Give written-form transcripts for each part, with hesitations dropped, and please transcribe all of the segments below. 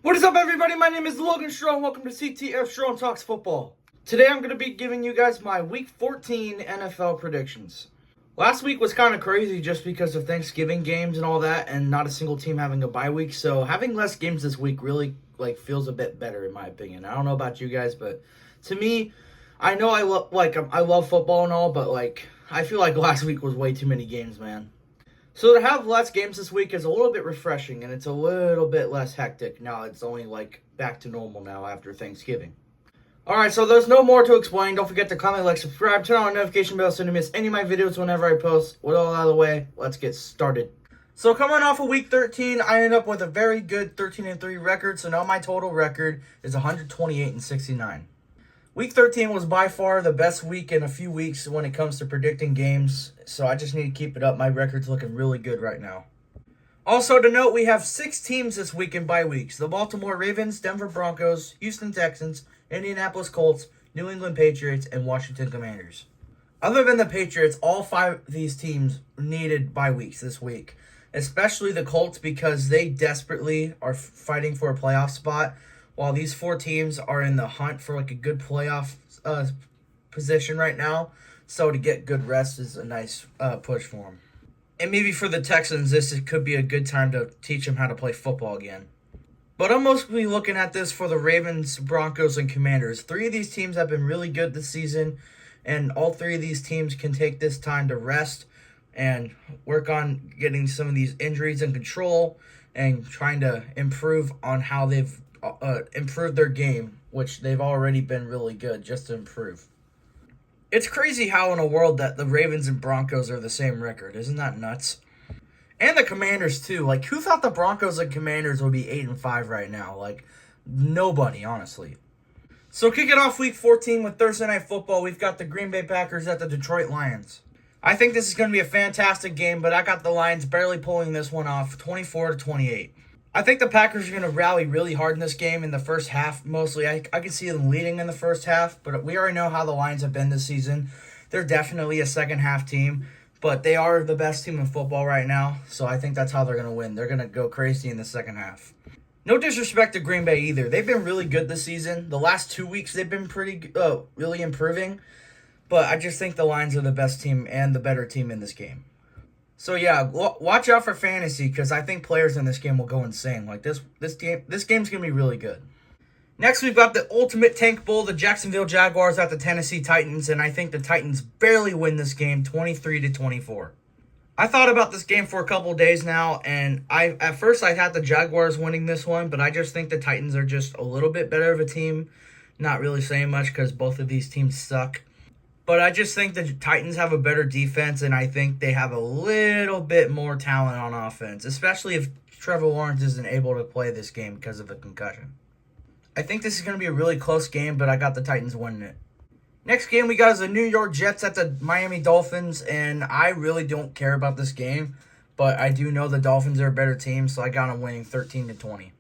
What is up, everybody? My name is Logan Strong. Welcome to CTF Strong Talks Football. Today I'm going to be giving you guys my Week 14 NFL predictions. Last week was kind of crazy just because of Thanksgiving games and all that, and not a single team having a bye week. So having less games this week really feels a bit better in my opinion. I don't know about you guys, but to me, I know I love football and all, but I feel like last week was way too many games, man. So to have less games this week is a little bit refreshing, and it's a little bit less hectic. Now it's only back to normal now after Thanksgiving. Alright, so there's no more to explain. Don't forget to comment, subscribe, turn on the notification bell so you don't miss any of my videos whenever I post. With all out of the way, let's get started. So coming off of Week 13, I ended up with a very good 13-3 record, so now my total record is 128-69. Week 13 was by far the best week in a few weeks when it comes to predicting games, so I just need to keep it up. My record's looking really good right now. Also to note, we have 6 teams this week in bye weeks. The Baltimore Ravens, Denver Broncos, Houston Texans, Indianapolis Colts, New England Patriots, and Washington Commanders. Other than the Patriots, all 5 of these teams needed bye weeks this week, especially the Colts because they desperately are fighting for a playoff spot, while these 4 teams are in the hunt for a good playoff position right now. So to get good rest is a nice push for them. And maybe for the Texans, could be a good time to teach them how to play football again. But I'm mostly looking at this for the Ravens, Broncos, and Commanders. 3 of these teams have been really good this season, and all 3 of these teams can take this time to rest and work on getting some of these injuries in control and trying to improve on how they've improved their game, which they've already been really good, just to improve. It's crazy how in a world that the Ravens and Broncos are the same record. Isn't that nuts? And the Commanders too. Who thought the Broncos and Commanders would be 8-5 right now? Nobody, honestly. So kicking off Week 14 with Thursday Night Football, we've got the Green Bay Packers at the Detroit Lions. I think this is going to be a fantastic game, but I got the Lions barely pulling this one off, 24-28. I think the Packers are going to rally really hard in this game in the first half, mostly. I can see them leading in the first half, but we already know how the Lions have been this season. They're definitely a second-half team, but they are the best team in football right now, so I think that's how they're going to win. They're going to go crazy in the second half. No disrespect to Green Bay either. They've been really good this season. The last 2 weeks, they've been really improving, but I just think the Lions are the best team and the better team in this game. So yeah, watch out for fantasy because I think players in this game will go insane. This game's gonna be really good. Next, we've got the ultimate tank bowl, the Jacksonville Jaguars at the Tennessee Titans, and I think the Titans barely win this game, 23-24. I thought about this game for a couple of days now, and at first I had the Jaguars winning this one, but I just think the Titans are just a little bit better of a team. Not really saying much because both of these teams suck. But I just think the Titans have a better defense, and I think they have a little bit more talent on offense, especially if Trevor Lawrence isn't able to play this game because of a concussion. I think this is going to be a really close game, but I got the Titans winning it. Next game we got is the New York Jets at the Miami Dolphins, and I really don't care about this game, but I do know the Dolphins are a better team, so I got them winning 13-20.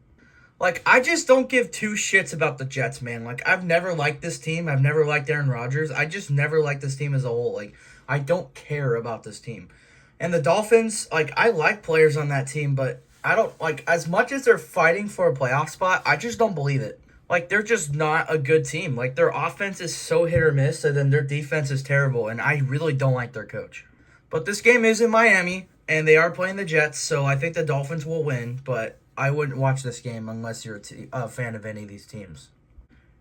I just don't give 2 shits about the Jets, man. I've never liked this team. I've never liked Aaron Rodgers. I just never liked this team as a whole. I don't care about this team. And the Dolphins, I like players on that team, but I don't, as much as they're fighting for a playoff spot, I just don't believe it. They're just not a good team. Their offense is so hit or miss, and then their defense is terrible, and I really don't like their coach. But this game is in Miami, and they are playing the Jets, so I think the Dolphins will win, but I wouldn't watch this game unless you're a fan of any of these teams.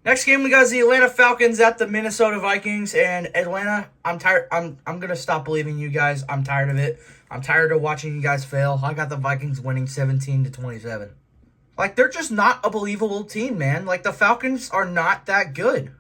Next game, we got the Atlanta Falcons at the Minnesota Vikings. And Atlanta, I'm tired. I'm going to stop believing you guys. I'm tired of it. I'm tired of watching you guys fail. I got the Vikings winning 17-27. They're just not a believable team, man. The Falcons are not that good.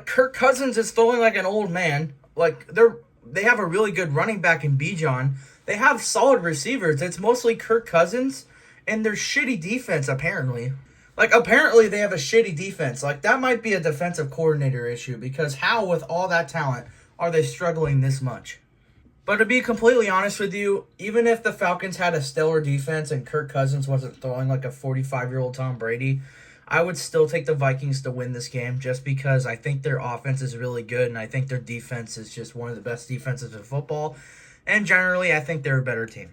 Kirk Cousins is throwing like an old man. They have a really good running back in Bijan. They have solid receivers. It's mostly Kirk Cousins and their shitty defense, apparently. Apparently they have a shitty defense. That might be a defensive coordinator issue because how, with all that talent, are they struggling this much? But to be completely honest with you, even if the Falcons had a stellar defense and Kirk Cousins wasn't throwing like a 45-year-old Tom Brady, I would still take the Vikings to win this game just because I think their offense is really good and I think their defense is just one of the best defenses in football. And generally, I think they're a better team.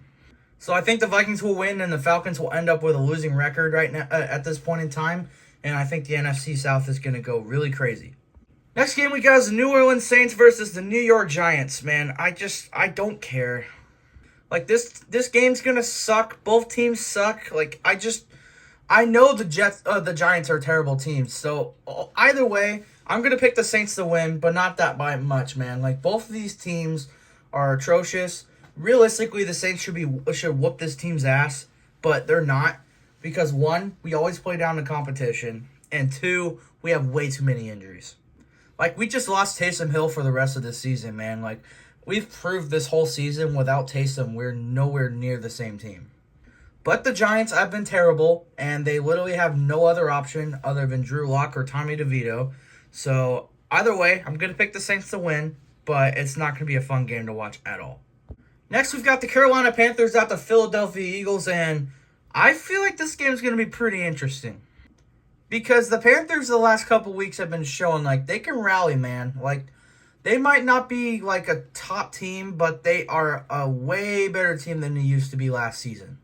So I think the Vikings will win and the Falcons will end up with a losing record right now at this point in time. And I think the NFC South is going to go really crazy. Next game we got is the New Orleans Saints versus the New York Giants. Man, I don't care. Like, this game's going to suck. Both teams suck. Like, I know the Giants are a terrible team. So either way, I'm going to pick the Saints to win, but not that by much, man. Like, both of these teams are atrocious. Realistically, the Saints should whoop this team's ass, but they're not. Because, one, we always play down the competition, and two, we have way too many injuries. Like, we just lost Taysom Hill for the rest of the season, man. Like, we've proved this whole season without Taysom, we're nowhere near the same team. But the Giants have been terrible, and they literally have no other option other than Drew Lock or Tommy DeVito. So, either way, I'm going to pick the Saints to win, but it's not going to be a fun game to watch at all. Next, we've got the Carolina Panthers at the Philadelphia Eagles, and I feel like this game is going to be pretty interesting. Because the Panthers the last couple weeks have been showing, like, they can rally, man. Like, they might not be, like, a top team, but they are a way better team than they used to be last season.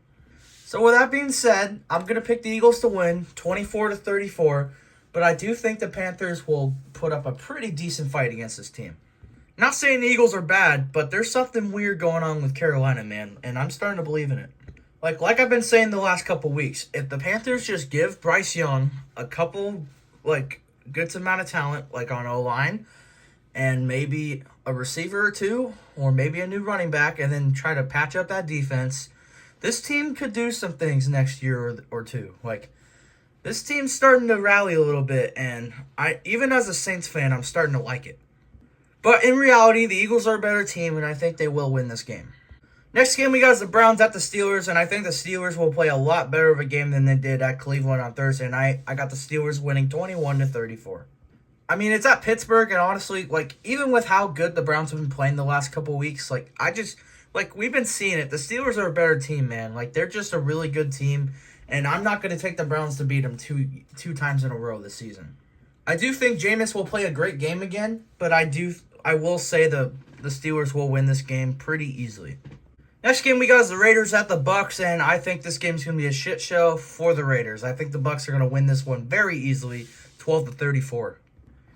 So, with that being said, I'm going to pick the Eagles to win, 24-34. But I do think the Panthers will put up a pretty decent fight against this team. Not saying the Eagles are bad, but there's something weird going on with Carolina, man. And I'm starting to believe in it. Like I've been saying the last couple weeks, if the Panthers just give Bryce Young a couple, good amount of talent, like on O-line, and maybe a receiver or two, or maybe a new running back, and then try to patch up that defense, this team could do some things next year or two. Like, this team's starting to rally a little bit, and even as a Saints fan, I'm starting to like it. But in reality, the Eagles are a better team, and I think they will win this game. Next game we got is the Browns at the Steelers, and I think the Steelers will play a lot better of a game than they did at Cleveland on Thursday night. I got the Steelers winning 21-34. I mean, it's at Pittsburgh, and honestly, even with how good the Browns have been playing the last couple weeks, we've been seeing it. The Steelers are a better team, man. Like, they're just a really good team, and I'm not going to take the Browns to beat them two times in a row this season. I do think Jameis will play a great game again, but I will say the Steelers will win this game pretty easily. Next game we got is the Raiders at the Bucks, and I think this game's going to be a shit show for the Raiders. I think the Bucks are going to win this one very easily, 12-34.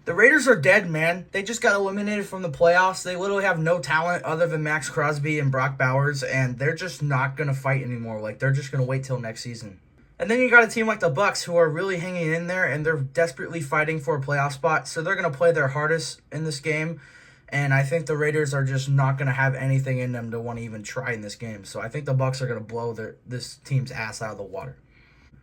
The Raiders are dead, man. They just got eliminated from the playoffs. They literally have no talent other than Max Crosby and Brock Bowers, and they're just not going to fight anymore. Like, they're just going to wait till next season. And then you got a team like the Bucks who are really hanging in there, and they're desperately fighting for a playoff spot, so they're going to play their hardest in this game. And I think the Raiders are just not going to have anything in them to want to even try in this game. So I think the Bucks are going to blow this team's ass out of the water.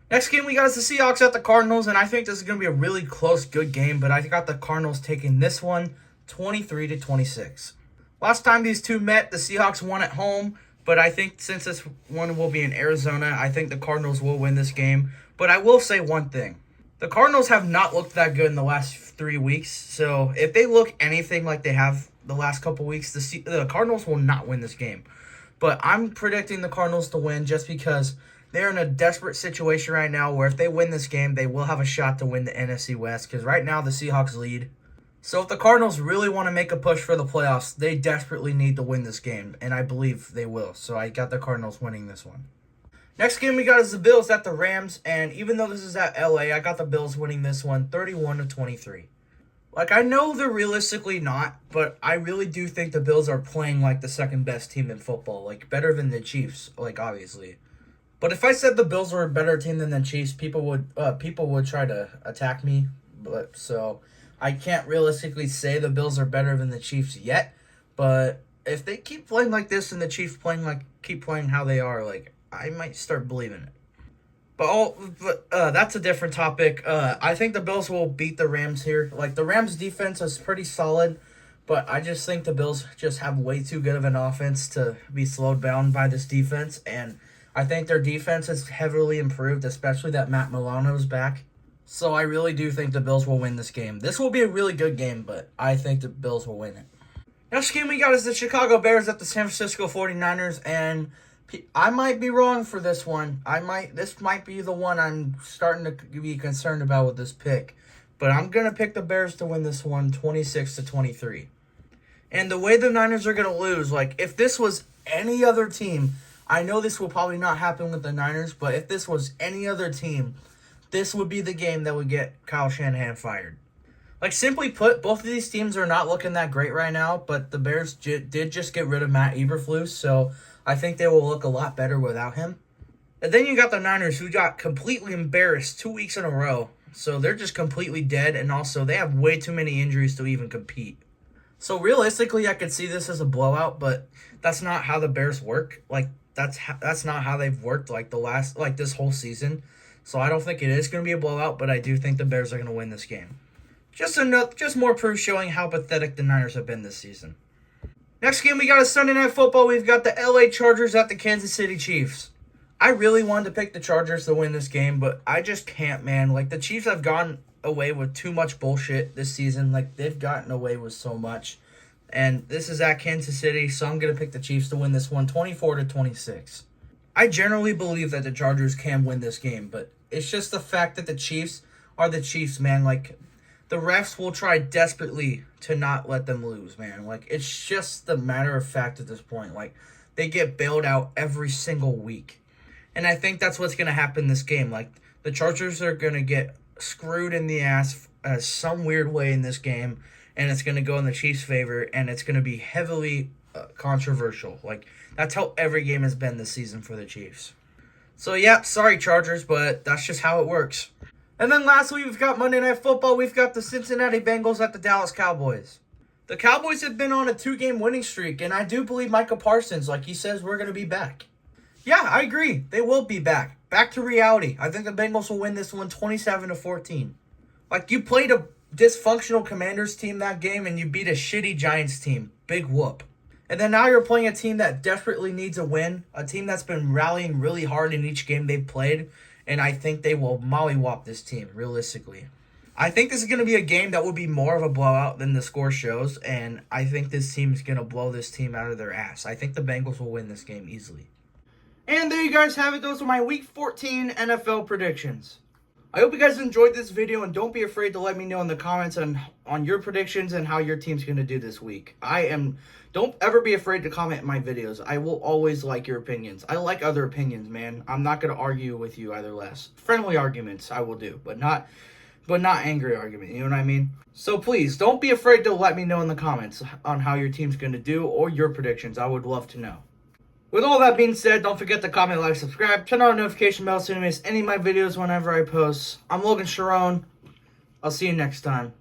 Next game we got is the Seahawks at the Cardinals, and I think this is going to be a really close, good game. But I got the Cardinals taking this one 23-26. Last time these two met, the Seahawks won at home. But I think since this one will be in Arizona, I think the Cardinals will win this game. But I will say one thing. The Cardinals have not looked that good in the last 3 weeks, so if they look anything like they have the last couple weeks, the Cardinals will not win this game. But I'm predicting the Cardinals to win just because they're in a desperate situation right now where if they win this game, they will have a shot to win the NFC West because right now the Seahawks lead. So if the Cardinals really want to make a push for the playoffs, they desperately need to win this game, and I believe they will. So I got the Cardinals winning this one. Next game we got is the Bills at the Rams, and even though this is at LA, I got the Bills winning this one 31-23. I know they're realistically not, but I really do think the Bills are playing like the second best team in football, better than the Chiefs, obviously. But if I said the Bills were a better team than the Chiefs, people would try to attack me. So I can't realistically say the Bills are better than the Chiefs yet, but if they keep playing like this and the Chiefs keep playing how they are, I might start believing it. But that's a different topic. I think the Bills will beat the Rams here. The Rams' defense is pretty solid, but I just think the Bills just have way too good of an offense to be slowed down by this defense. And I think their defense has heavily improved, especially that Matt Milano's back. So I really do think the Bills will win this game. This will be a really good game, but I think the Bills will win it. Next game we got is the Chicago Bears at the San Francisco 49ers, and I might be wrong for this one. This might be the one I'm starting to be concerned about with this pick. But I'm going to pick the Bears to win this one 26-23. And the way the Niners are going to lose, if this was any other team, I know this will probably not happen with the Niners, but if this was any other team, this would be the game that would get Kyle Shanahan fired. Like, simply put, both of these teams are not looking that great right now, but the Bears did just get rid of Matt Eberflus, so I think they will look a lot better without him. And then you got the Niners, who got completely embarrassed 2 weeks in a row, so they're just completely dead, and also they have way too many injuries to even compete. So realistically, I could see this as a blowout, but that's not how the Bears work. Like, that's not how they've worked this whole season. So I don't think it is going to be a blowout, but I do think the Bears are going to win this game. Just more proof showing how pathetic the Niners have been this season. Next game, we got a Sunday Night Football. We've got the LA Chargers at the Kansas City Chiefs. I really wanted to pick the Chargers to win this game, but I just can't, man. Like, the Chiefs have gone away with too much bullshit this season. Like, they've gotten away with so much. And this is at Kansas City, so I'm going to pick the Chiefs to win this one 24-26. I generally believe that the Chargers can win this game, but it's just the fact that the Chiefs are the Chiefs, man. Like, the refs will try desperately to not let them lose, man. Like, it's just the matter of fact at this point. Like, they get bailed out every single week. And I think that's what's going to happen this game. Like, the Chargers are going to get screwed in the ass some weird way in this game, and it's going to go in the Chiefs' favor, and it's going to be heavily controversial. Like, that's how every game has been this season for the Chiefs. So, yeah, sorry, Chargers, but that's just how it works. And then lastly, we've got Monday Night Football. We've got the Cincinnati Bengals at the Dallas Cowboys. The Cowboys have been on a 2-game winning streak, and I do believe Micah Parsons, like he says, we're going to be back. Yeah, I agree. They will be back. Back to reality. I think the Bengals will win this one 27-14. Like, you played a dysfunctional Commanders team that game, and you beat a shitty Giants team. Big whoop. And then now you're playing a team that desperately needs a win, a team that's been rallying really hard in each game they've played, and I think they will mollywop this team, realistically. I think this is going to be a game that will be more of a blowout than the score shows, and I think this team is going to blow this team out of their ass. I think the Bengals will win this game easily. And there you guys have it. Those are my Week 14 NFL predictions. I hope you guys enjoyed this video, and don't be afraid to let me know in the comments on your predictions and how your team's going to do this week. Don't ever be afraid to comment in my videos. I will always like your opinions. I like other opinions, man. I'm not going to argue with you either less. Friendly arguments I will do, but not angry argument, you know what I mean? So please, don't be afraid to let me know in the comments on how your team's going to do or your predictions. I would love to know. With all that being said, don't forget to comment, like, subscribe, turn on the notification bell so you don't miss any of my videos whenever I post. I'm Logan Sharon. I'll see you next time.